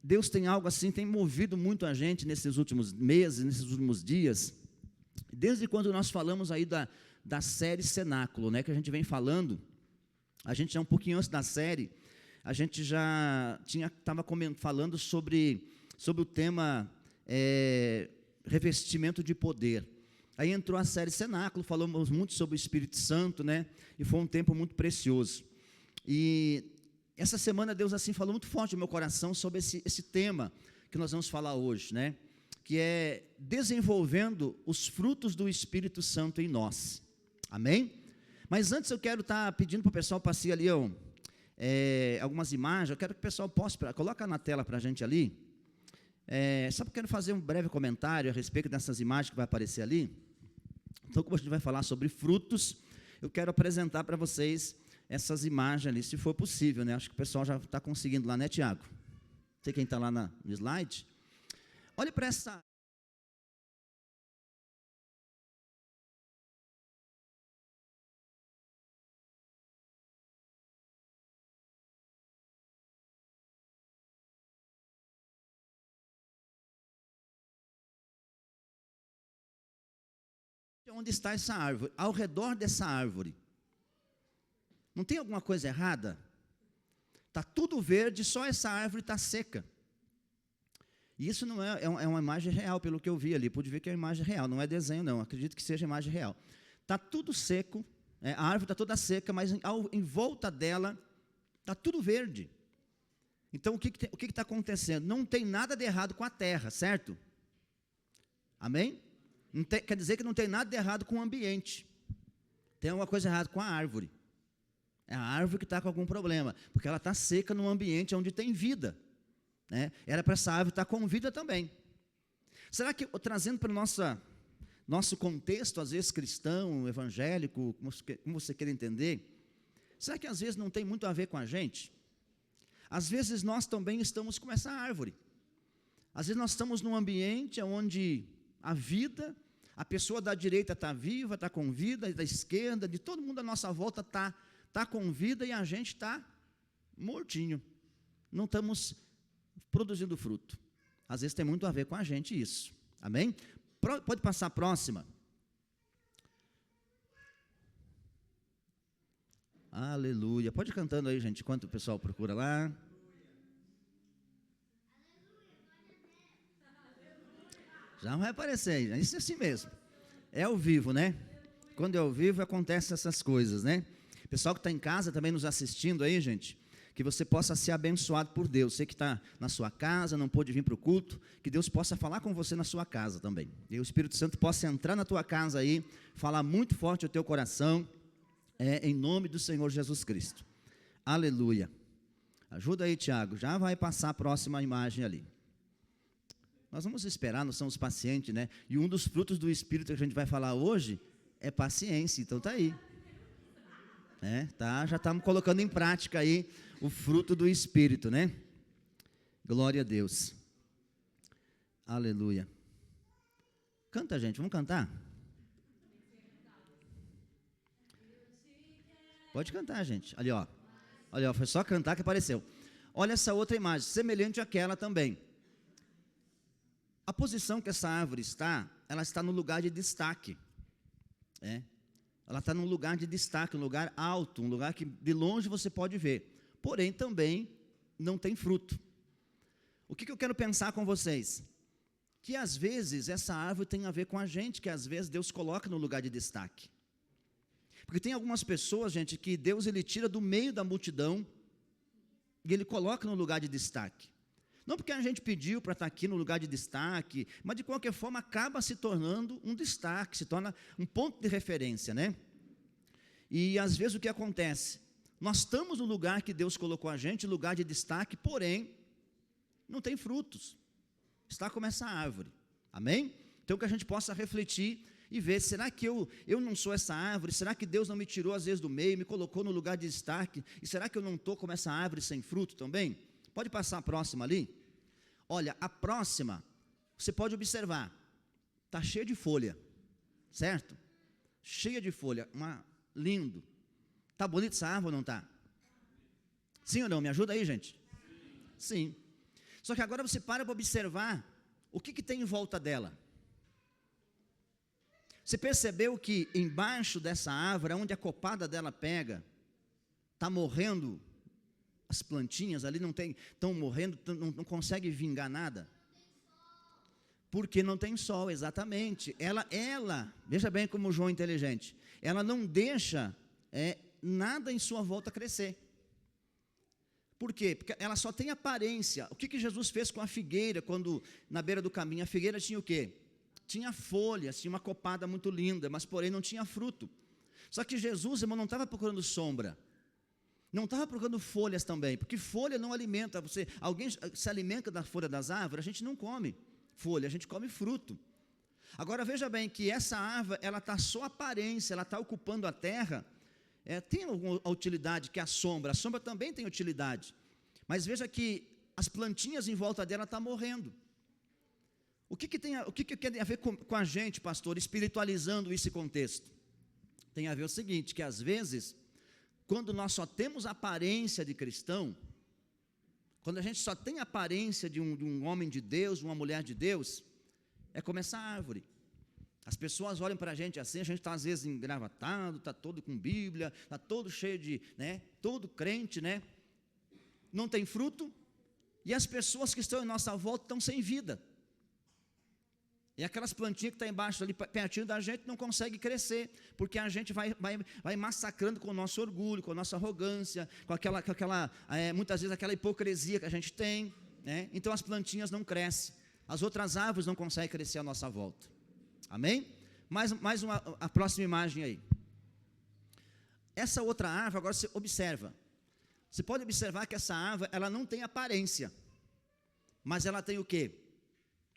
Deus tem algo assim, tem movido muito a gente nesses últimos meses, nesses últimos dias, desde quando nós falamos aí da série Cenáculo, né, que a gente vem falando. A gente já um pouquinho antes da série, a gente já estava falando sobre o tema revestimento de poder. Aí entrou a série Cenáculo, falamos muito sobre o Espírito Santo, né, e foi um tempo muito precioso. E essa semana Deus assim falou muito forte no meu coração sobre esse tema que nós vamos falar hoje, né, que é desenvolvendo os frutos do Espírito Santo em nós. Amém? Mas antes eu quero estar pedindo para o pessoal passar ali algumas imagens. Eu quero que o pessoal coloca na tela para a gente ali. Só porque eu quero fazer um breve comentário a respeito dessas imagens que vai aparecer ali. Então, como a gente vai falar sobre frutos, eu quero apresentar para vocês essas imagens ali, se for possível, né? Acho que o pessoal já está conseguindo lá, né, Tiago? Não sei quem está lá no slide. Olhe para essa... Onde está essa árvore? Ao redor dessa árvore. Não tem alguma coisa errada? Está tudo verde, só essa árvore está seca. E isso não é uma imagem real, pelo que eu vi ali. Pude ver que é uma imagem real, não é desenho não, acredito que seja imagem real. Está tudo seco, a árvore está toda seca, mas em volta dela está tudo verde. Então o que está acontecendo? Não tem nada de errado com a terra, certo? Amém? Quer dizer que não tem nada de errado com o ambiente. Tem alguma coisa errada com a árvore. É a árvore que está com algum problema, porque ela está seca num ambiente onde tem vida, né? Era para essa árvore estar com vida também. Será que, trazendo para o nosso contexto, às vezes cristão, evangélico, como você quer entender, será que às vezes não tem muito a ver com a gente? Às vezes nós também estamos como essa árvore. Às vezes nós estamos num ambiente onde a vida, a pessoa da direita está viva, está com vida, da esquerda, de todo mundo à nossa volta está com vida e a gente está mortinho. Não estamos produzindo fruto. Às vezes tem muito a ver com a gente isso. Amém? Pode passar a próxima. Aleluia. Pode ir cantando aí, gente, enquanto o pessoal procura lá. Já vai aparecer, isso é assim mesmo. É ao vivo, né? Quando é ao vivo, acontecem essas coisas, né? Pessoal que está em casa também nos assistindo aí, gente, que você possa ser abençoado por Deus. Você que está na sua casa, não pôde vir para o culto, que Deus possa falar com você na sua casa também. E o Espírito Santo possa entrar na tua casa aí, falar muito forte ao teu coração, em nome do Senhor Jesus Cristo. Aleluia. Ajuda aí, Tiago, já vai passar a próxima imagem ali. Nós vamos esperar, nós somos pacientes, né? E um dos frutos do Espírito que a gente vai falar hoje é paciência, então está aí. Já estamos colocando em prática aí o fruto do Espírito, né? Glória a Deus. Aleluia. Canta, gente, vamos cantar? Pode cantar, gente. Ali, ó. Olha, ó, foi só cantar que apareceu. Olha essa outra imagem, semelhante àquela também. A posição que essa árvore está, ela está no lugar de destaque. Ela está num lugar de destaque, um lugar alto, um lugar que de longe você pode ver. Porém, também não tem fruto. O que eu quero pensar com vocês? Que às vezes essa árvore tem a ver com a gente, que às vezes Deus coloca no lugar de destaque. Porque tem algumas pessoas, gente, que Deus ele tira do meio da multidão e ele coloca no lugar de destaque. Não porque a gente pediu para estar aqui no lugar de destaque, mas de qualquer forma acaba se tornando um destaque, se torna um ponto de referência, né? E às vezes o que acontece? Nós estamos no lugar que Deus colocou a gente, lugar de destaque, porém, não tem frutos. Está como essa árvore, amém? Então que a gente possa refletir e ver, será que eu não sou essa árvore? Será que Deus não me tirou às vezes do meio, me colocou no lugar de destaque? E será que eu não estou como essa árvore sem fruto também? Pode passar a próxima ali? Olha, a próxima, você pode observar, está cheia de folha, certo? Cheia de folha, lindo. Está bonita essa árvore ou não está? Sim ou não? Me ajuda aí, gente? Sim. Só que agora você para observar o que tem em volta dela. Você percebeu que embaixo dessa árvore, onde a copada dela pega, está morrendo as plantinhas ali, estão morrendo, não consegue vingar nada? Porque não tem sol, exatamente. Ela, veja bem como o João é inteligente, ela não deixa nada em sua volta crescer. Por quê? Porque ela só tem aparência. O que Jesus fez com a figueira, quando na beira do caminho, a figueira tinha o quê? Tinha folhas, tinha uma copada muito linda, mas porém não tinha fruto. Só que Jesus, irmão, não estava procurando sombra, não estava procurando folhas também, porque folha não alimenta você. Alguém se alimenta da folha das árvores? A gente não come folha, a gente come fruto. Agora veja bem que essa árvore, ela está só aparência, ela está ocupando a terra. Tem alguma utilidade que a sombra também tem utilidade, mas veja que as plantinhas em volta dela estão morrendo. O que tem a ver com a gente, pastor, espiritualizando esse contexto? Tem a ver o seguinte, que às vezes, quando nós só temos aparência de cristão, quando a gente só tem aparência de um homem de Deus, uma mulher de Deus, é como essa árvore. As pessoas olham para a gente assim, a gente está às vezes engravatado, está todo com Bíblia, está todo cheio de, todo crente, não tem fruto, e as pessoas que estão em nossa volta estão sem vida. E aquelas plantinhas que estão embaixo ali, pertinho da gente, não conseguem crescer, porque a gente vai massacrando com o nosso orgulho, com a nossa arrogância, com aquela muitas vezes aquela hipocrisia que a gente tem, Então as plantinhas não crescem, as outras árvores não conseguem crescer à nossa volta. Amém? A próxima imagem aí. Essa outra árvore, agora você observa. Você pode observar que essa árvore, ela não tem aparência, mas ela tem o quê?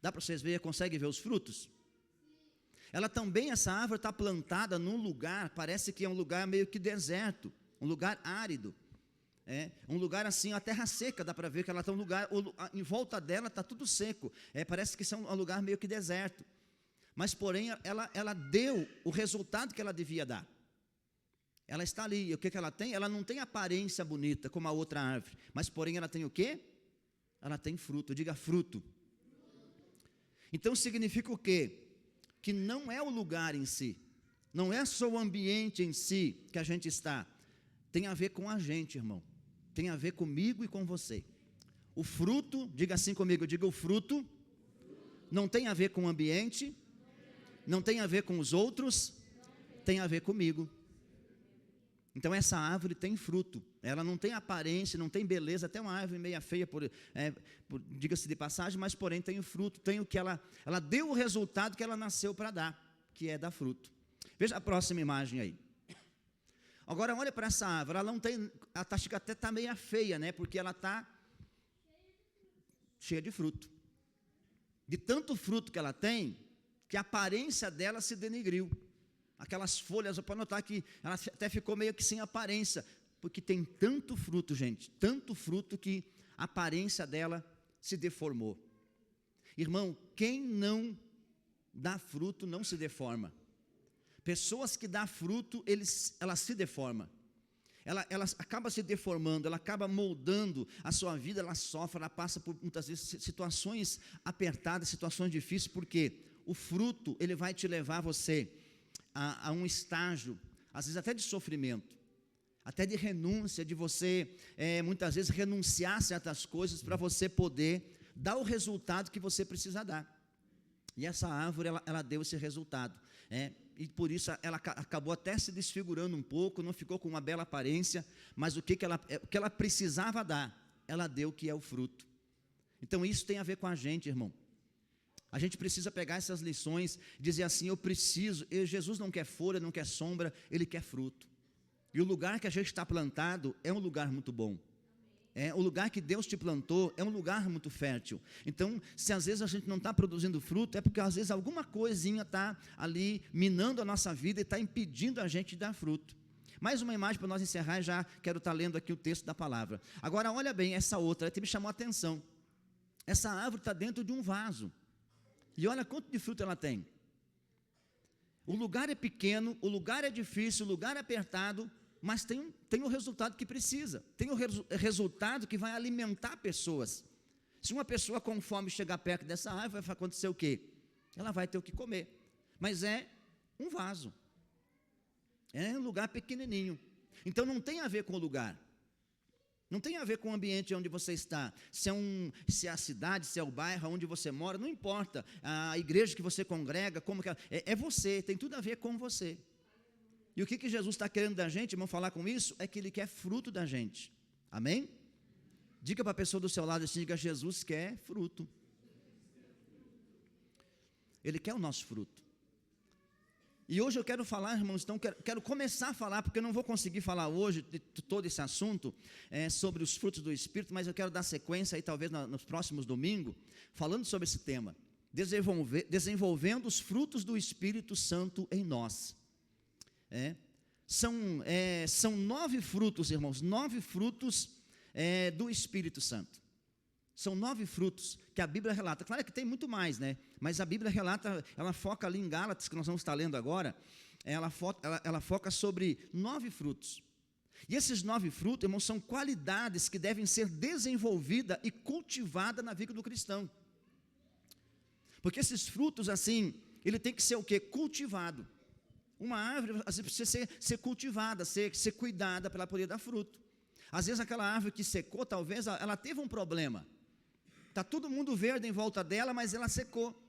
Dá para vocês verem, conseguem ver os frutos? Ela também, essa árvore está plantada num lugar, parece que é um lugar meio que deserto, um lugar árido, um lugar assim, a terra seca, dá para ver que ela está um lugar, em volta dela está tudo seco, parece que é um lugar meio que deserto, mas porém ela deu o resultado que ela devia dar. Ela está ali, e o que ela tem? Ela não tem aparência bonita como a outra árvore, mas porém ela tem o quê? Ela tem fruto, diga fruto. Então significa o quê? Que não é o lugar em si, não é só o ambiente em si que a gente está, tem a ver com a gente, irmão, tem a ver comigo e com você. O fruto, diga assim comigo, diga o fruto, não tem a ver com o ambiente, não tem a ver com os outros, tem a ver comigo. Então essa árvore tem fruto, ela não tem aparência, não tem beleza, até uma árvore meia feia, diga-se de passagem, mas porém tem o fruto, tem o que ela deu o resultado que ela nasceu para dar, que é dar fruto. Veja a próxima imagem aí. Agora olha para essa árvore, ela não tem, acho que até está meia feia, porque ela está cheia de fruto. De tanto fruto que ela tem, que a aparência dela se denegriu. Aquelas folhas, pode notar que ela até ficou meio que sem aparência, porque tem tanto fruto, gente, tanto fruto que a aparência dela se deformou. Irmão, quem não dá fruto não se deforma. Pessoas que dão fruto, ela se deforma. Ela acaba se deformando, ela acaba moldando a sua vida, ela sofre, ela passa por muitas vezes situações apertadas, situações difíceis, porque o fruto, ele vai te levar você a um estágio, às vezes até de sofrimento, até de renúncia, de você muitas vezes renunciar a certas coisas para você poder dar o resultado que você precisa dar. E essa árvore, ela deu esse resultado, e por isso ela acabou até se desfigurando um pouco, não ficou com uma bela aparência, mas o que ela precisava dar, ela deu, que é o fruto. Então isso tem a ver com a gente, irmão. A gente precisa pegar essas lições, dizer assim, Jesus não quer folha, não quer sombra, Ele quer fruto. E o lugar que a gente está plantado é um lugar muito bom. O lugar que Deus te plantou é um lugar muito fértil. Então, se às vezes a gente não está produzindo fruto, é porque às vezes alguma coisinha está ali minando a nossa vida e está impedindo a gente de dar fruto. Mais uma imagem para nós encerrar, já quero estar lendo aqui o texto da palavra. Agora, olha bem, essa outra, me chamou a atenção. Essa árvore está dentro de um vaso. E olha quanto de fruto ela tem. O lugar é pequeno, o lugar é difícil, o lugar é apertado, mas tem o resultado que precisa. Tem o resultado que vai alimentar pessoas. Se uma pessoa com fome chegar perto dessa árvore, vai acontecer o quê? Ela vai ter o que comer. Mas é um vaso. É um lugar pequenininho. Então não tem a ver com o lugar. Não tem a ver com o ambiente onde você está. Se é a cidade, se é o bairro onde você mora, não importa. A igreja que você congrega, como que é você, tem tudo a ver com você. E o que Jesus está querendo da gente, irmão, falar com isso? É que Ele quer fruto da gente. Amém? Diga para a pessoa do seu lado assim, diga, Jesus quer fruto. Ele quer o nosso fruto. E hoje eu quero falar, irmãos, então quero começar a falar, porque eu não vou conseguir falar hoje de todo esse assunto sobre os frutos do Espírito, mas eu quero dar sequência aí talvez nos próximos domingos, falando sobre esse tema, desenvolvendo os frutos do Espírito Santo em nós. São 9 frutos, irmãos, 9 frutos do Espírito Santo. São 9 frutos que a Bíblia relata. Claro que tem muito mais, né? Mas a Bíblia relata, ela foca ali em Gálatas, que nós vamos estar lendo agora, ela foca sobre 9 frutos. E esses 9 frutos, irmãos, são qualidades que devem ser desenvolvidas e cultivadas na vida do cristão. Porque esses frutos, assim, ele tem que ser o quê? Cultivado. Uma árvore, às vezes, precisa ser cultivada, ser cuidada para ela poder dar fruto. Às vezes, aquela árvore que secou, talvez, ela teve um problema. Está todo mundo verde em volta dela, mas ela secou.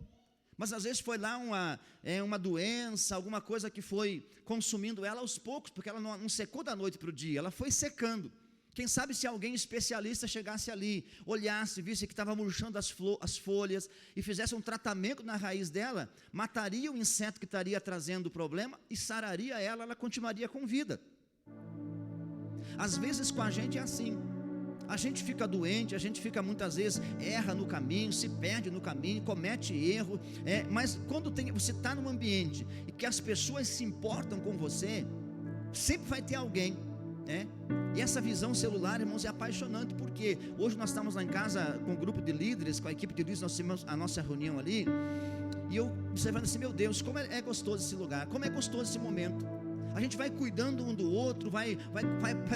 Mas às vezes foi lá uma doença, alguma coisa que foi consumindo ela aos poucos, porque ela não secou da noite para o dia, ela foi secando. Quem sabe se alguém especialista chegasse ali, olhasse, visse que estava murchando as folhas e fizesse um tratamento na raiz dela, mataria o inseto que estaria trazendo o problema e sararia ela continuaria com vida. Às vezes com a gente é assim. A gente fica doente, a gente fica muitas vezes, erra no caminho, se perde no caminho, comete erro, mas quando você está num ambiente e que as pessoas se importam com você, sempre vai ter alguém, e essa visão celular, irmãos, é apaixonante, porque hoje nós estamos lá em casa com um grupo de líderes, com a equipe de líderes, nós tivemos a nossa reunião ali, e eu observando assim, meu Deus, como é gostoso esse lugar, como é gostoso esse momento. A gente vai cuidando um do outro, vai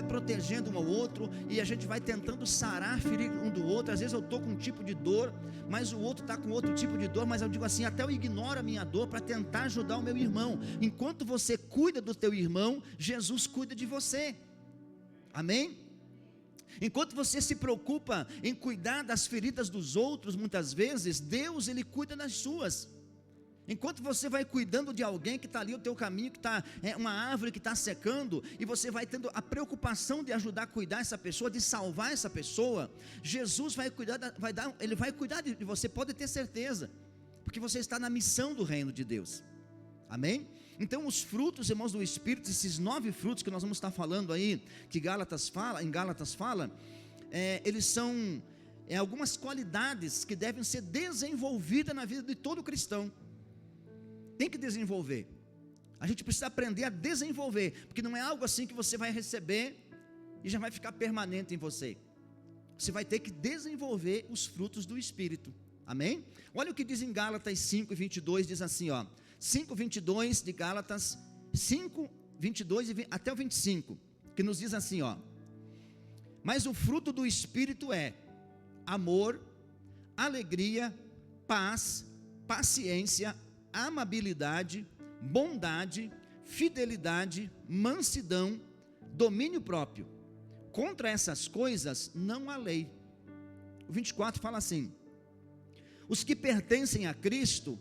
protegendo um ao outro, e a gente vai tentando sarar, ferir um do outro. Às vezes eu estou com um tipo de dor, mas o outro está com outro tipo de dor, mas eu digo assim, até eu ignoro a minha dor para tentar ajudar o meu irmão. Enquanto você cuida do teu irmão, Jesus cuida de você. Amém? Enquanto você se preocupa em cuidar das feridas dos outros, muitas vezes, Deus, Ele cuida das suas. Enquanto você vai cuidando de alguém que está ali no teu caminho, que está uma árvore que está secando, e você vai tendo a preocupação de ajudar a cuidar essa pessoa, de salvar essa pessoa, Jesus vai cuidar, Ele vai cuidar de você, pode ter certeza, porque você está na missão do reino de Deus. Amém? Então os frutos, irmãos, do Espírito, esses 9 frutos que nós vamos estar falando aí, que em Gálatas fala, eles são algumas qualidades que devem ser desenvolvidas na vida de todo cristão. Tem que desenvolver. A gente precisa aprender a desenvolver, porque não é algo assim que você vai receber e já vai ficar permanente em você. Você vai ter que desenvolver os frutos do Espírito. Amém? Olha o que diz em Gálatas 5:22, diz assim, 5:22 de Gálatas, 5:22 até o 25, que nos diz assim, mas o fruto do Espírito é amor, alegria, paz, paciência, amabilidade, bondade, fidelidade, mansidão, domínio próprio. Contra essas coisas não há lei. O 24 fala assim: os que pertencem a Cristo,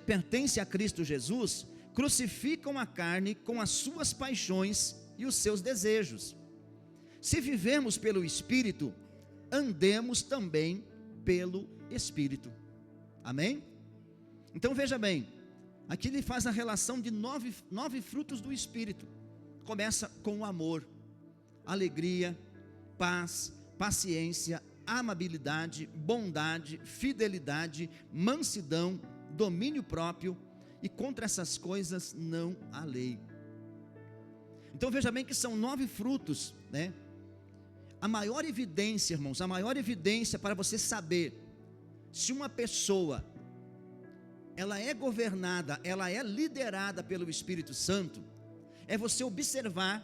pertencem a Cristo Jesus, crucificam a carne com as suas paixões e os seus desejos. Se vivemos pelo Espírito, andemos também pelo Espírito. Amém? Então veja bem, aqui ele faz a relação de 9 frutos do Espírito. Começa com o amor, alegria, paz, paciência, amabilidade, bondade, fidelidade, mansidão, domínio próprio, e contra essas coisas não há lei. Então veja bem que são 9 frutos, né? A maior evidência, irmãos, a maior evidência para você saber se uma pessoa ela é governada, ela é liderada pelo Espírito Santo, é você observar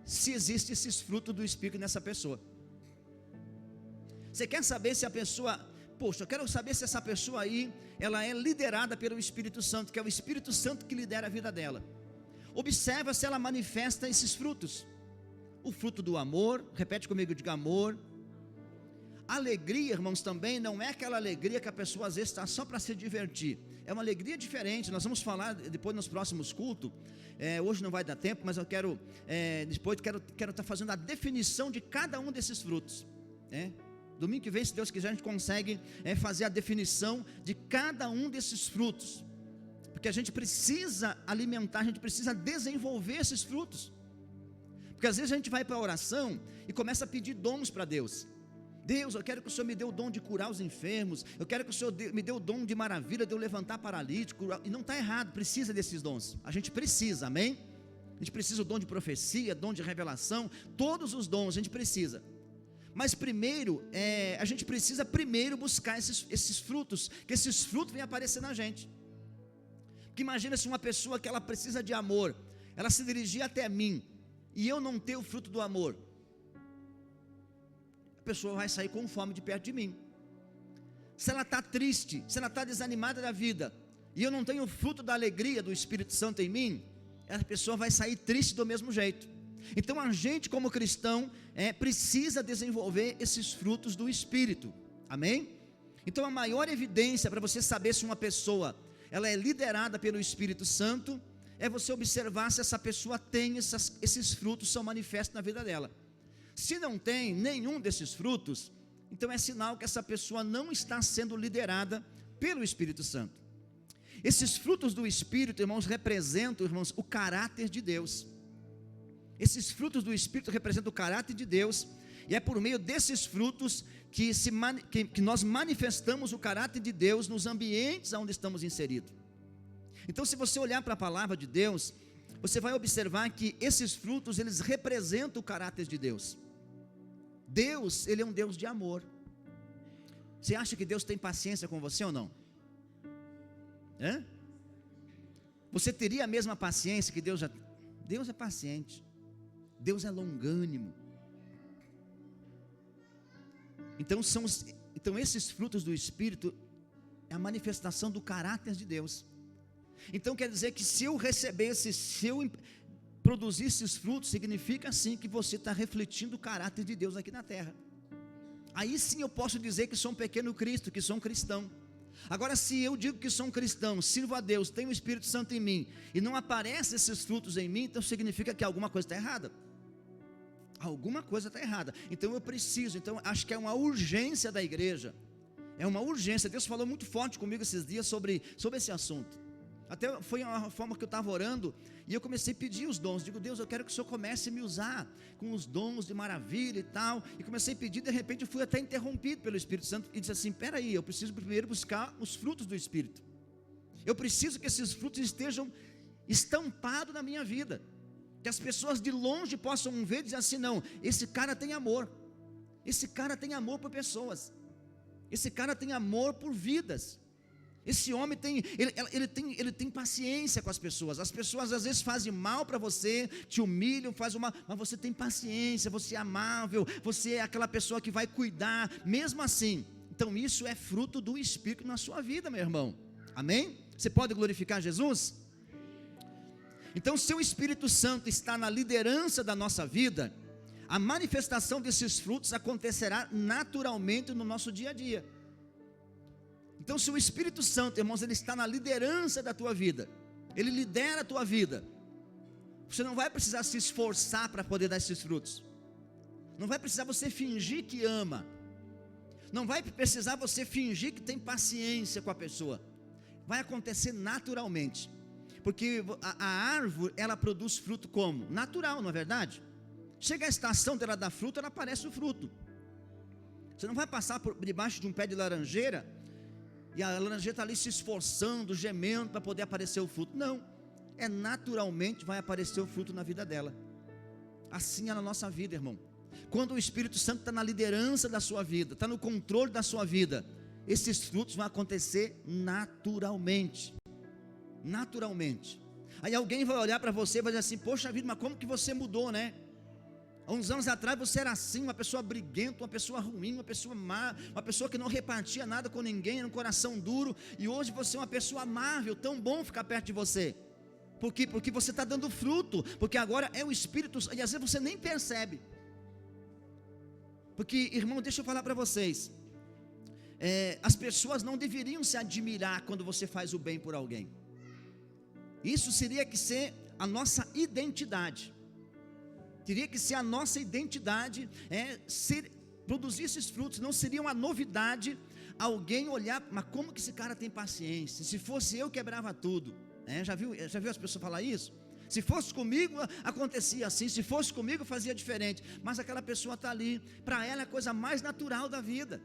se existem esses frutos do Espírito nessa pessoa. Você quer saber se a pessoa, poxa, eu quero saber se essa pessoa aí, ela é liderada pelo Espírito Santo, que é o Espírito Santo que lidera a vida dela. Observa se ela manifesta esses frutos. O fruto do amor, repete comigo, diga amor. Alegria, irmãos, também não é aquela alegria que a pessoa às vezes está só para se divertir. É uma alegria diferente. Nós vamos falar depois nos próximos cultos. Hoje não vai dar tempo, mas eu quero depois quero estar fazendo a definição de cada um desses frutos. Domingo que vem, se Deus quiser, a gente consegue fazer a definição de cada um desses frutos, porque a gente precisa alimentar, a gente precisa desenvolver esses frutos. Porque às vezes a gente vai para a oração e começa a pedir dons para Deus. Deus, eu quero que o Senhor me dê o dom de curar os enfermos, eu quero que o Senhor me dê o dom de maravilha, de eu levantar paralítico, e não está errado, precisa desses dons, a gente precisa, amém? A gente precisa do dom de profecia, dom de revelação, todos os dons a gente precisa, mas primeiro, a gente precisa primeiro buscar esses frutos, que esses frutos venham aparecer na gente. Porque imagina se uma pessoa que ela precisa de amor, ela se dirigir até mim, e eu não ter o fruto do amor, a pessoa vai sair com fome de perto de mim. Se ela está triste, se ela está desanimada da vida, e eu não tenho o fruto da alegria do Espírito Santo em mim, essa pessoa vai sair triste do mesmo jeito. Então a gente como cristão precisa desenvolver esses frutos do Espírito, amém? Então a maior evidência para você saber se uma pessoa ela é liderada pelo Espírito Santo, é você observar se essa pessoa tem esses frutos, são manifestos na vida dela. Se não tem nenhum desses frutos, então é sinal que essa pessoa não está sendo liderada pelo Espírito Santo. Esses frutos do Espírito, irmãos, representam, irmãos, o caráter de Deus. Esses frutos do Espírito representam o caráter de Deus, e é por meio desses frutos que nós manifestamos o caráter de Deus nos ambientes onde estamos inseridos. Então, se você olhar para a palavra de Deus, você vai observar que esses frutos, eles representam o caráter de Deus. Deus, Ele é um Deus de amor. Você acha que Deus tem paciência com você ou não? Você teria a mesma paciência que Deus já... Deus é paciente, Deus é longânimo. Então esses frutos do Espírito é a manifestação do caráter de Deus. Então quer dizer que se eu recebesse, se eu produzir esses frutos, significa sim que você está refletindo o caráter de Deus aqui na terra. Aí sim eu posso dizer que sou um pequeno Cristo, que sou um cristão. Agora, se eu digo que sou um cristão, sirvo a Deus, tenho o Espírito Santo em mim, e não aparecem esses frutos em mim, então significa que alguma coisa está errada. Alguma coisa está errada. Então eu preciso, acho que é uma urgência da igreja. É uma urgência. Deus falou muito forte comigo esses dias sobre esse assunto. Até foi uma forma que eu estava orando, e eu comecei a pedir os dons. Digo, Deus, eu quero que o Senhor comece a me usar com os dons de maravilha e tal. E comecei a pedir, de repente eu fui até interrompido pelo Espírito Santo, e disse assim, peraí, eu preciso primeiro buscar os frutos do Espírito. Eu preciso que esses frutos estejam estampados na minha vida, que as pessoas de longe possam ver e dizer assim, não, esse cara tem amor, esse cara tem amor por pessoas, esse cara tem amor por vidas. Esse homem ele tem paciência com as pessoas às vezes fazem mal para você, te humilham, fazem mal, mas você tem paciência, você é amável, você é aquela pessoa que vai cuidar, mesmo assim. Então isso é fruto do Espírito na sua vida, meu irmão, amém? Você pode glorificar Jesus? Então se o Espírito Santo está na liderança da nossa vida, a manifestação desses frutos acontecerá naturalmente no nosso dia a dia. Então se o Espírito Santo, irmãos, ele está na liderança da tua vida, ele lidera a tua vida, você não vai precisar se esforçar para poder dar esses frutos, não vai precisar você fingir que ama, não vai precisar você fingir que tem paciência com a pessoa, vai acontecer naturalmente, porque a árvore, ela produz fruto como? Natural, não é verdade? Chega a estação dela dar fruto, ela aparece o fruto. Você não vai passar por debaixo de um pé de laranjeira, e a laranjeira está ali se esforçando, gemendo para poder aparecer o fruto. Não, naturalmente vai aparecer o fruto na vida dela. Assim é na nossa vida, irmão. Quando o Espírito Santo está na liderança da sua vida, está no controle da sua vida, esses frutos vão acontecer naturalmente. Naturalmente. Aí alguém vai olhar para você e vai dizer assim, poxa vida, mas como que você mudou, né? Há uns anos atrás você era assim, uma pessoa briguenta, uma pessoa ruim, uma pessoa má, uma pessoa que não repartia nada com ninguém, era um coração duro, e hoje você é uma pessoa amável, tão bom ficar perto de você. Por quê? Porque você está dando fruto, porque agora é o Espírito, e às vezes você nem percebe. Porque, irmão, deixa eu falar para vocês, as pessoas não deveriam se admirar quando você faz o bem por alguém. Isso teria que ser a nossa identidade. Teria que ser a nossa identidade, produzir esses frutos. Não seria uma novidade alguém olhar, mas como que esse cara tem paciência? Se fosse eu, quebrava tudo. Já viu as pessoas falar isso? Se fosse comigo, acontecia assim. Se fosse comigo, fazia diferente. Mas aquela pessoa está ali, para ela é a coisa mais natural da vida,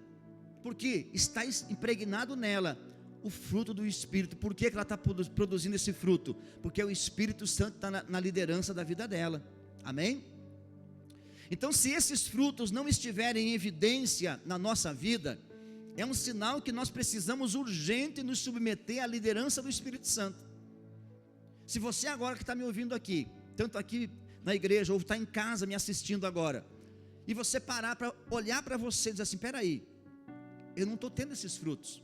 porque está impregnado nela o fruto do Espírito. Por que ela está produzindo esse fruto? Porque o Espírito Santo está na liderança da vida dela. Amém? Então, se esses frutos não estiverem em evidência na nossa vida, é um sinal que nós precisamos urgente nos submeter à liderança do Espírito Santo. Se você agora que está me ouvindo aqui, tanto aqui na igreja, ou está em casa me assistindo agora, e você parar para olhar para você e dizer assim, espera aí, eu não estou tendo esses frutos.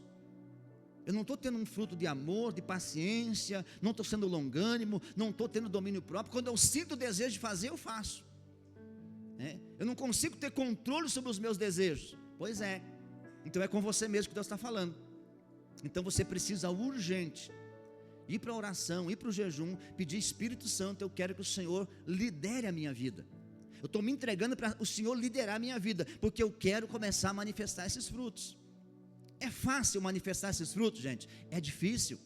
Eu não estou tendo um fruto de amor, de paciência, não estou sendo longânimo, não estou tendo domínio próprio. Quando eu sinto o desejo de fazer, eu faço. Eu não consigo ter controle sobre os meus desejos. Pois é, então é com você mesmo que Deus está falando. Então você precisa urgente ir para a oração, ir para o jejum, pedir Espírito Santo, eu quero que o Senhor lidere a minha vida. Eu estou me entregando para o Senhor liderar a minha vida, porque eu quero começar a manifestar esses frutos. É fácil manifestar esses frutos, gente? É difícil,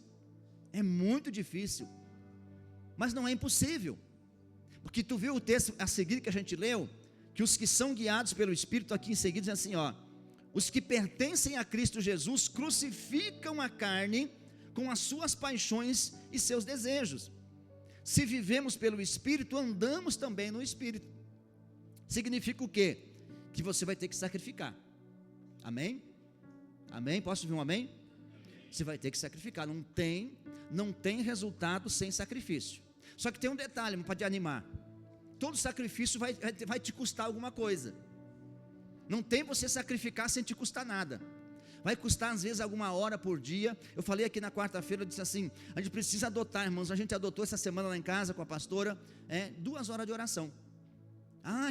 é muito difícil, mas não é impossível, porque tu viu o texto a seguir que a gente leu, que os que são guiados pelo Espírito, aqui em seguida diz assim, os que pertencem a Cristo Jesus, crucificam a carne, com as suas paixões e seus desejos. Se vivemos pelo Espírito, andamos também no Espírito. Significa o quê? Que você vai ter que sacrificar. Amém? Amém? Posso ouvir um amém? Você vai ter que sacrificar. Não tem resultado sem sacrifício. Só que tem um detalhe para te animar. Todo sacrifício vai te custar alguma coisa. Não tem você sacrificar sem te custar nada. Vai custar às vezes alguma hora por dia. Eu falei aqui na quarta-feira, eu disse assim, a gente precisa adotar, irmãos. A gente adotou essa semana lá em casa com a pastora, 2 horas de oração.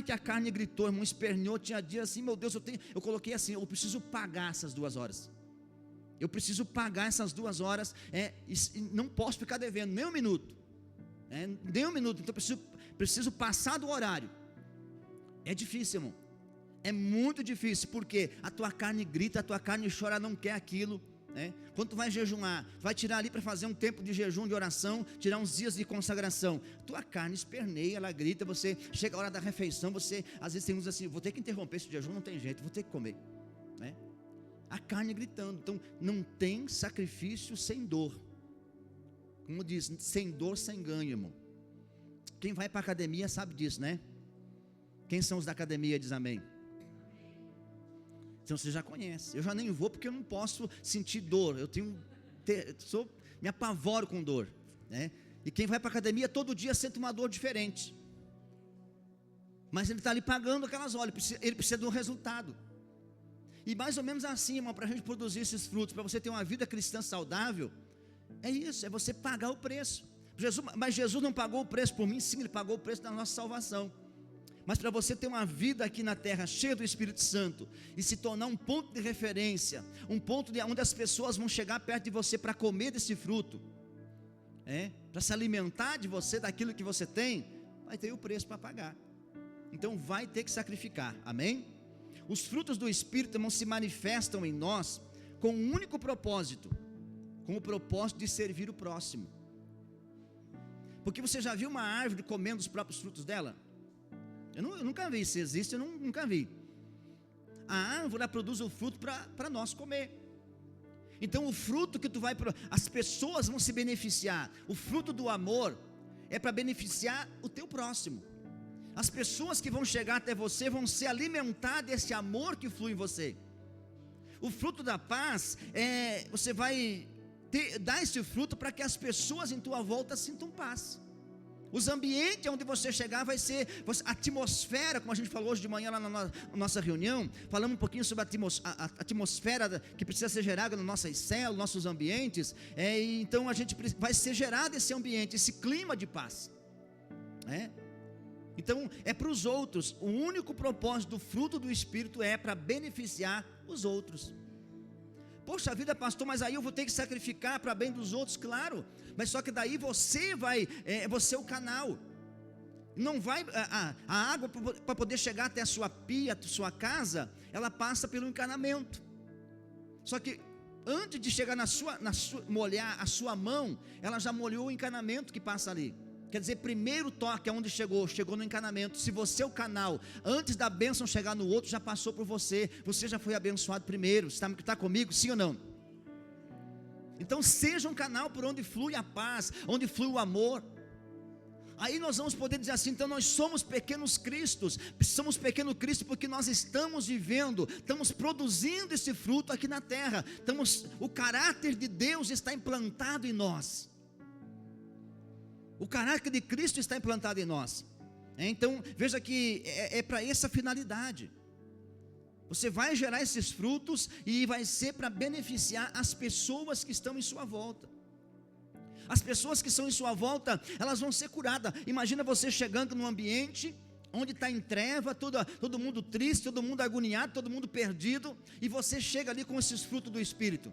Que a carne gritou, irmão, esperneou, tinha dia assim, meu Deus, eu coloquei assim, eu preciso pagar essas 2 horas. Eu preciso pagar essas 2 horas, e não posso ficar devendo nem um minuto. Nem um minuto, então preciso passar do horário. É difícil, irmão. É muito difícil, porque a tua carne grita, a tua carne chora, não quer aquilo. Quando tu vai jejuar, vai tirar ali para fazer um tempo de jejum, de oração, tirar uns dias de consagração, tua carne esperneia, ela grita, você chega a hora da refeição, você às vezes tem uns assim, vou ter que interromper esse jejum, não tem jeito, vou ter que comer. A carne gritando. Então não tem sacrifício sem dor. Como diz, sem dor, sem ganho, irmão. Quem vai para a academia sabe disso, né? Quem são os da academia, diz amém. Então você já conhece. Eu já nem vou porque eu não posso sentir dor. Me apavoro com dor, E quem vai para a academia todo dia sente uma dor diferente. Mas ele está ali pagando aquelas horas. Ele precisa de um resultado. E mais ou menos assim, irmão, para a gente produzir esses frutos, para você ter uma vida cristã saudável, é isso, é você pagar o preço. Mas Jesus não pagou o preço por mim, sim, Ele pagou o preço da nossa salvação. Mas para você ter uma vida aqui na terra cheia do Espírito Santo e se tornar um ponto de referência, um ponto onde as pessoas vão chegar perto de você para comer desse fruto, para se alimentar de você, daquilo que você tem, vai ter o preço para pagar. Então vai ter que sacrificar, amém? Os frutos do Espírito, irmão, se manifestam em nós com um único propósito, com o propósito de servir o próximo. Porque você já viu uma árvore comendo os próprios frutos dela? Eu nunca vi, se existe eu nunca vi. A árvore ela produz o fruto para nós comer. Então o fruto que as pessoas vão se beneficiar. O fruto do amor é para beneficiar o teu próximo. As pessoas que vão chegar até você vão se alimentar desse amor que flui em você. O fruto da paz você vai dar esse fruto para que as pessoas em tua volta sintam paz. Os ambientes onde você chegar vai ser, a atmosfera, como a gente falou hoje de manhã lá na nossa reunião, falamos um pouquinho sobre a atmosfera que precisa ser gerada nas nossas células, nossos ambientes, então a gente vai ser gerado esse ambiente, esse clima de paz, Então é para os outros. O único propósito do fruto do Espírito é para beneficiar os outros. Poxa vida, pastor, mas aí eu vou ter que sacrificar para bem dos outros, claro, mas só que daí você é o canal. Não vai, a água para poder chegar até a sua pia, a sua casa, ela passa pelo encanamento. Só que antes de chegar molhar a sua mão, ela já molhou o encanamento que passa ali. Quer dizer, primeiro toque aonde chegou no encanamento. Se você é o canal, antes da bênção chegar no outro, já passou por você já foi abençoado primeiro. Está comigo, sim ou não? Então seja um canal por onde flui a paz, onde flui o amor. Aí nós vamos poder dizer assim, então nós somos pequenos Cristos. Somos pequeno Cristo porque nós estamos vivendo, estamos produzindo esse fruto aqui na terra. O caráter de Deus está implantado em nós. O caráter de Cristo está implantado em nós. Então, veja que é para essa finalidade. Você vai gerar esses frutos e vai ser para beneficiar as pessoas que estão em sua volta. As pessoas que estão em sua volta, elas vão ser curadas. Imagina você chegando num ambiente onde está em treva, todo mundo triste, todo mundo agoniado, todo mundo perdido, e você chega ali com esses frutos do Espírito.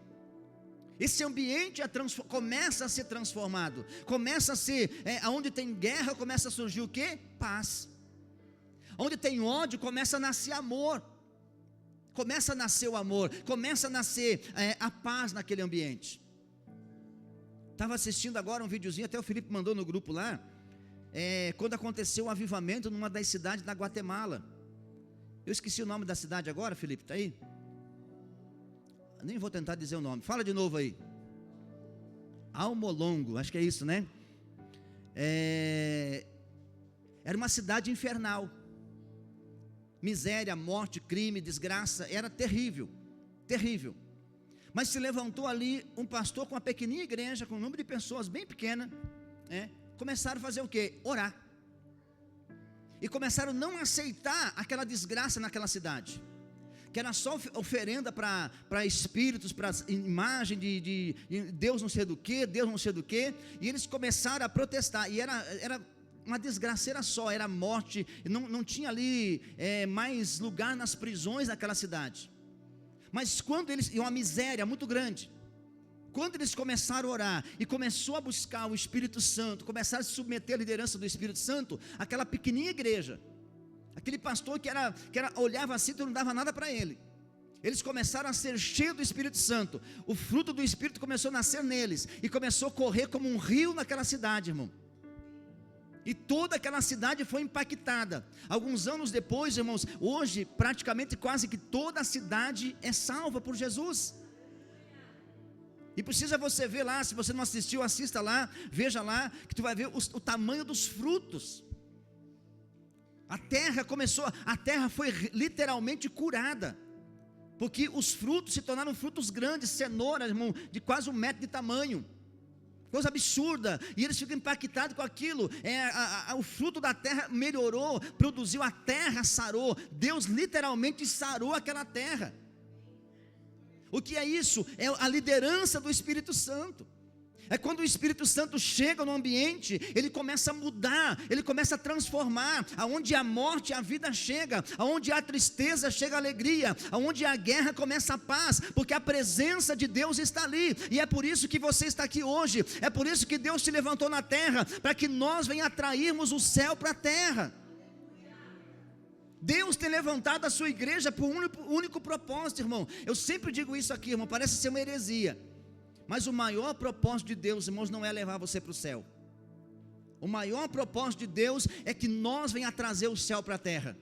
Esse ambiente começa a ser transformado, começa a ser, onde tem guerra começa a surgir o quê? Paz. Onde tem ódio começa a nascer amor, começa a nascer o amor, começa a nascer a paz naquele ambiente. Estava assistindo agora um videozinho, até o Felipe mandou no grupo lá, quando aconteceu o avivamento numa das cidades da Guatemala. Eu esqueci o nome da cidade agora, Felipe, está aí? Nem vou tentar dizer o nome, fala de novo aí. Almolongo, acho que é isso, né? Era uma cidade infernal. Miséria, morte, crime, desgraça, era terrível, terrível. Mas se levantou ali um pastor com uma pequenininha igreja, com um número de pessoas bem pequena, começaram a fazer o quê? Orar. E começaram a não aceitar aquela desgraça naquela cidade, que era só oferenda para espíritos, para imagem de Deus não sei do que, Deus não sei do que, e eles começaram a protestar, e era uma desgraceira só, era morte, não tinha ali mais lugar nas prisões daquela cidade. Mas quando e uma miséria muito grande, quando eles começaram a orar, e começou a buscar o Espírito Santo, começaram a se submeter à liderança do Espírito Santo, aquela pequenininha igreja, aquele pastor que olhava assim, tu não dava nada para ele. Eles começaram a ser cheios do Espírito Santo. O fruto do Espírito começou a nascer neles, e começou a correr como um rio naquela cidade, irmão. E toda aquela cidade foi impactada. Alguns anos depois, irmãos, hoje praticamente quase que toda a cidade é salva por Jesus. E precisa você ver lá, se você não assistiu, assista lá, veja lá, que tu vai ver o tamanho dos frutos. A terra foi literalmente curada, porque os frutos se tornaram frutos grandes, cenouras, irmão, de quase 1 metro de tamanho, coisa absurda, e eles ficam impactados com aquilo. O fruto da terra melhorou, produziu, a terra sarou, Deus literalmente sarou aquela terra. O que é isso? É a liderança do Espírito Santo. É quando o Espírito Santo chega no ambiente, ele começa a mudar, ele começa a transformar. Aonde há morte, a vida chega. Aonde há tristeza, chega a alegria. Aonde há guerra, começa a paz, porque a presença de Deus está ali. E é por isso que você está aqui hoje. É por isso que Deus te levantou na terra, para que nós venhamos atrairmos o céu para a terra. Deus tem levantado a sua igreja por um único propósito, irmão. Eu sempre digo isso aqui, irmão, parece ser uma heresia, mas o maior propósito de Deus, irmãos, não é levar você para o céu. O maior propósito de Deus é que nós venhamos trazer o céu para a terra.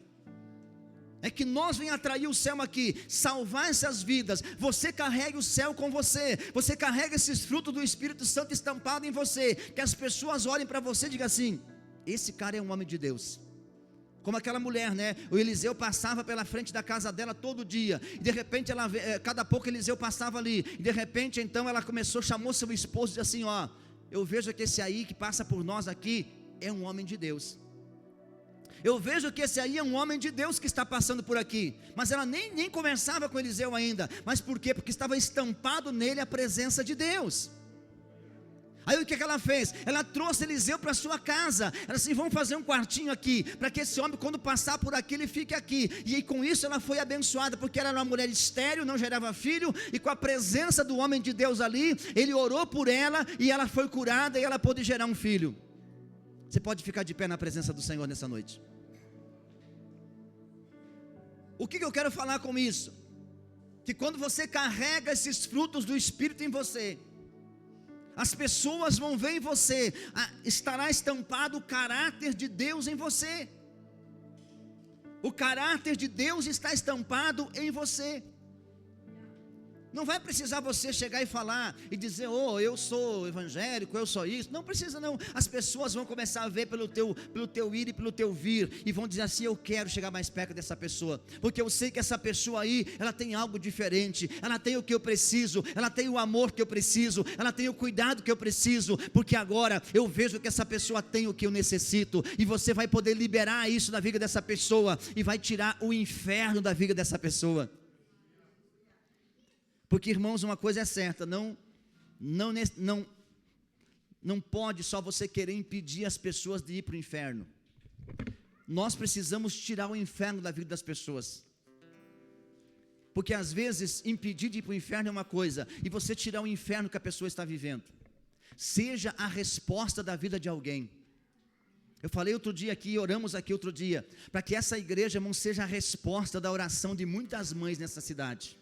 É que nós venhamos atrair o céu aqui, salvar essas vidas. Você carrega o céu com você. Você carrega esses frutos do Espírito Santo estampado em você. Que as pessoas olhem para você e digam assim: esse cara é um homem de Deus. Como aquela mulher, né? O Eliseu passava pela frente da casa dela todo dia, e de repente cada pouco Eliseu passava ali, e de repente então ela chamou seu esposo e disse assim: ó, eu vejo que esse aí que passa por nós aqui, é um homem de Deus. Eu vejo que esse aí é um homem de Deus que está passando por aqui. Mas ela nem conversava com Eliseu ainda. Mas por quê? Porque estava estampado nele a presença de Deus. Aí o que ela fez? Ela trouxe Eliseu para sua casa. Ela disse, vamos fazer um quartinho aqui, para que esse homem, quando passar por aqui, ele fique aqui. E aí, com isso ela foi abençoada, porque ela era uma mulher estéril, não gerava filho. E com a presença do homem de Deus ali, ele orou por ela, e ela foi curada, e ela pôde gerar um filho. Você pode ficar de pé na presença do Senhor nessa noite. O que eu quero falar com isso? Que quando você carrega esses frutos do Espírito em você, as pessoas vão ver em você, estará estampado o caráter de Deus em você. O caráter de Deus está estampado em você. Não vai precisar você chegar e falar e dizer, eu sou evangélico, eu sou isso. Não precisa não. As pessoas vão começar a ver pelo teu ir e pelo teu vir, e vão dizer assim, eu quero chegar mais perto dessa pessoa, porque eu sei que essa pessoa aí, ela tem algo diferente, ela tem o que eu preciso, ela tem o amor que eu preciso, ela tem o cuidado que eu preciso, porque agora eu vejo que essa pessoa tem o que eu necessito, e você vai poder liberar isso da vida dessa pessoa, e vai tirar o inferno da vida dessa pessoa. Porque, irmãos, uma coisa é certa, não pode só você querer impedir as pessoas de ir para o inferno. Nós precisamos tirar o inferno da vida das pessoas. Porque às vezes impedir de ir para o inferno é uma coisa, e você tirar o inferno que a pessoa está vivendo. Seja a resposta da vida de alguém. Eu falei outro dia aqui, oramos aqui outro dia, para que essa igreja, irmão, seja a resposta da oração de muitas mães nessa cidade.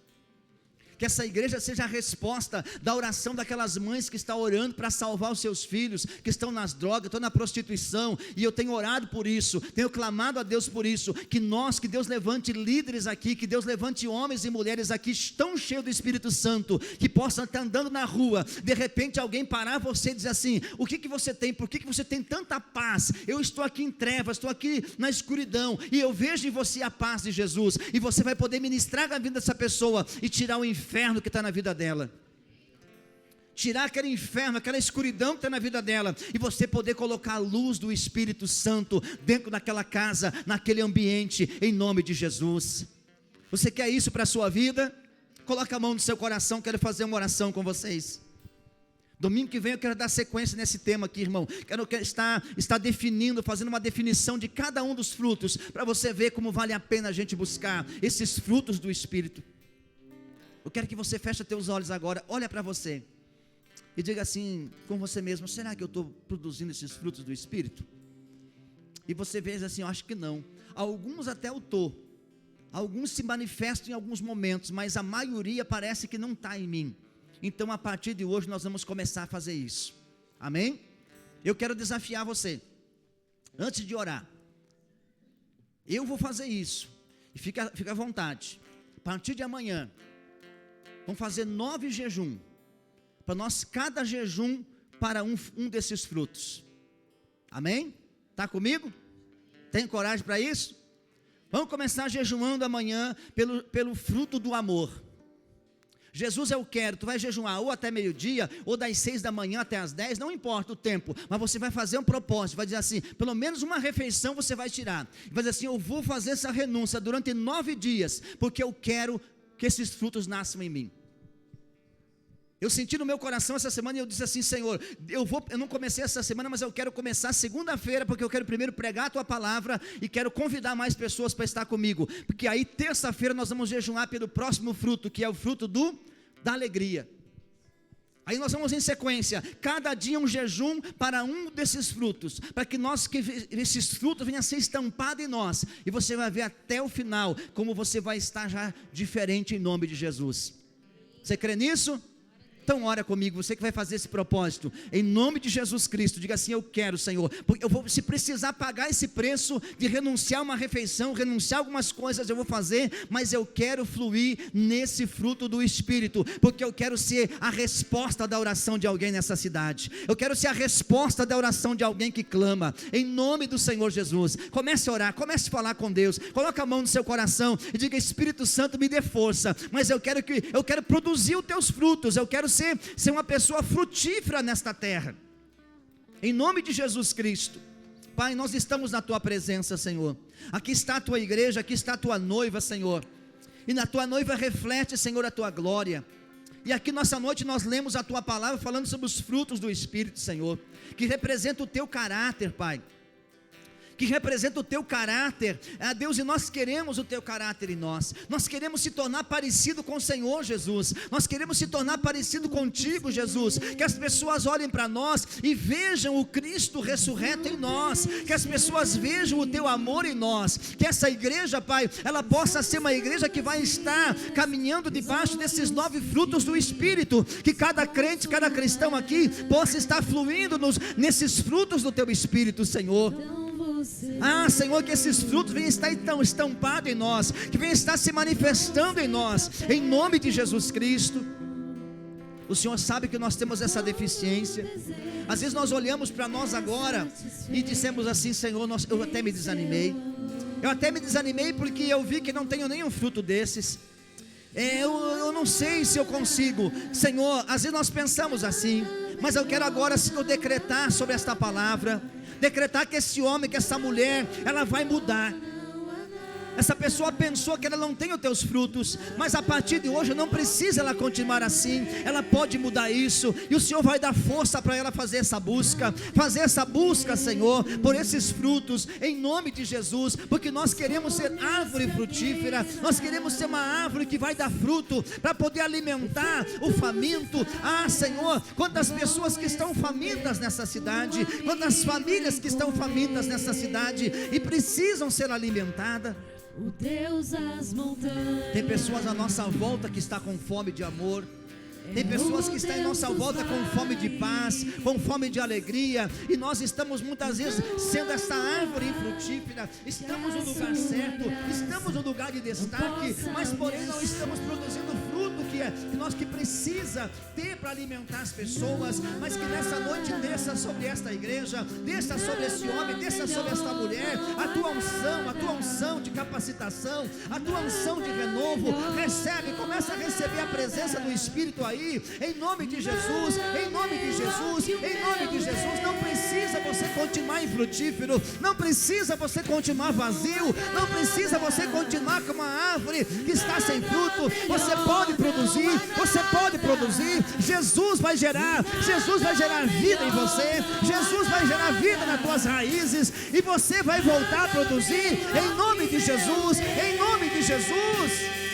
Que essa igreja seja a resposta da oração daquelas mães que estão orando para salvar os seus filhos, que estão nas drogas, estão na prostituição, e eu tenho orado por isso, tenho clamado a Deus por isso, que Deus levante líderes aqui, que Deus levante homens e mulheres aqui, tão cheios do Espírito Santo, que possam estar andando na rua, de repente alguém parar você e dizer assim, o que você tem, por que você tem tanta paz? Eu estou aqui em trevas, estou aqui na escuridão, e eu vejo em você a paz de Jesus, e você vai poder ministrar a vida dessa pessoa, e tirar o inferno que está na vida dela, tirar aquele inferno, aquela escuridão que está na vida dela, e você poder colocar a luz do Espírito Santo dentro daquela casa, naquele ambiente, em nome de Jesus. Você quer isso para a sua vida? Coloca a mão no seu coração, quero fazer uma oração com vocês. Domingo que vem eu quero dar sequência nesse tema aqui, irmão. Quero estar definindo, fazendo uma definição de cada um dos frutos, para você ver como vale a pena a gente buscar esses frutos do Espírito. Eu quero que você feche teus olhos agora, olha para você e diga assim com você mesmo, será que eu estou produzindo esses frutos do Espírito? E você veja assim, eu acho que não. Alguns até eu estou, alguns se manifestam em alguns momentos, mas a maioria parece que não está em mim. Então a partir de hoje nós vamos começar a fazer isso, amém? Eu quero desafiar você, antes de orar, eu vou fazer isso, e fica à vontade, a partir de amanhã, vamos fazer 9 jejum, para nós, cada jejum para um desses frutos, amém? Está comigo? Tem coragem para isso? Vamos começar jejuando amanhã pelo fruto do amor. Jesus, eu quero, tu vai jejuar ou até meio-dia, ou das 6 da manhã até as 10, não importa o tempo, mas você vai fazer um propósito, vai dizer assim, pelo menos uma refeição você vai tirar, vai dizer assim, eu vou fazer essa renúncia durante 9 dias, porque eu quero que esses frutos nasçam em mim. Eu senti no meu coração essa semana e eu disse assim, Senhor, eu não comecei essa semana, mas eu quero começar segunda-feira, porque eu quero primeiro pregar a Tua Palavra, e quero convidar mais pessoas para estar comigo, porque aí terça-feira nós vamos jejuar pelo próximo fruto, que é o fruto da alegria. Aí nós vamos em sequência, cada dia um jejum para um desses frutos, para que esses frutos venham a ser estampados em nós, e você vai ver até o final, como você vai estar já diferente em nome de Jesus. Você crê nisso? Então ora comigo, você que vai fazer esse propósito, em nome de Jesus Cristo, diga assim, eu quero, Senhor, porque eu vou, se precisar pagar esse preço de renunciar a uma refeição, renunciar a algumas coisas, eu vou fazer, mas eu quero fluir nesse fruto do Espírito, porque eu quero ser a resposta da oração de alguém nessa cidade, eu quero ser a resposta da oração de alguém que clama, em nome do Senhor Jesus. Comece a orar, comece a falar com Deus, coloque a mão no seu coração e diga, Espírito Santo, me dê força, mas eu quero produzir os teus frutos, eu quero ser uma pessoa frutífera nesta terra, em nome de Jesus Cristo. Pai, nós estamos na tua presença, Senhor. Aqui está a tua igreja, aqui está a tua noiva, Senhor. E na tua noiva reflete, Senhor, a tua glória. E aqui nessa noite nós lemos a tua palavra falando sobre os frutos do Espírito, Senhor, que representa o teu caráter, Pai, que representa o teu caráter, Deus, e nós queremos o teu caráter em nós. Nós queremos se tornar parecido com o Senhor Jesus. Nós queremos se tornar parecido contigo, Jesus. Que as pessoas olhem para nós e vejam o Cristo ressurreto em nós. Que as pessoas vejam o teu amor em nós. Que essa igreja, Pai, ela possa ser uma igreja que vai estar caminhando debaixo desses 9 frutos do Espírito. Que cada crente, cada cristão aqui possa estar fluindo nesses frutos do teu Espírito, Senhor. Senhor, que esses frutos venham estar então estampados em nós, que venham estar se manifestando em nós, em nome de Jesus Cristo. O Senhor sabe que nós temos essa deficiência. Às vezes nós olhamos para nós agora e dissemos assim: Senhor, eu até me desanimei. Eu até me desanimei porque eu vi que não tenho nenhum fruto desses. Eu não sei se eu consigo. Senhor, às vezes nós pensamos assim, mas eu quero agora, Senhor, decretar sobre esta palavra, decretar que esse homem, que essa mulher, ela vai mudar. Essa pessoa pensou que ela não tem os teus frutos, mas a partir de hoje não precisa ela continuar assim, ela pode mudar isso, e o Senhor vai dar força para ela fazer essa busca, Senhor, por esses frutos, em nome de Jesus, porque nós queremos ser árvore frutífera, nós queremos ser uma árvore que vai dar fruto, para poder alimentar o faminto. Senhor, quantas pessoas que estão famintas nessa cidade, quantas famílias que estão famintas nessa cidade, e precisam ser alimentadas. Tem pessoas à nossa volta que estão com fome de amor. Tem pessoas que estão em nossa volta com fome de paz, com fome de alegria, e nós estamos muitas vezes sendo essa árvore infrutífera. Estamos no lugar certo, estamos no lugar de destaque, mas porém não estamos produzindo o fruto que precisa ter para alimentar as pessoas. Mas que nessa noite desça sobre esta igreja, desça sobre esse homem, desça sobre esta mulher a tua unção de capacitação, a tua unção de renovo. Começa a receber a presença do Espírito aí, em nome de Jesus, em nome de Jesus, em nome de Jesus. Não precisa você continuar infrutífero, não precisa você continuar vazio, não precisa você continuar como uma árvore que está sem fruto. Você pode produzir, você pode produzir. Jesus vai gerar vida em você, Jesus vai gerar vida nas tuas raízes, e você vai voltar a produzir, em nome de Jesus, em nome de Jesus.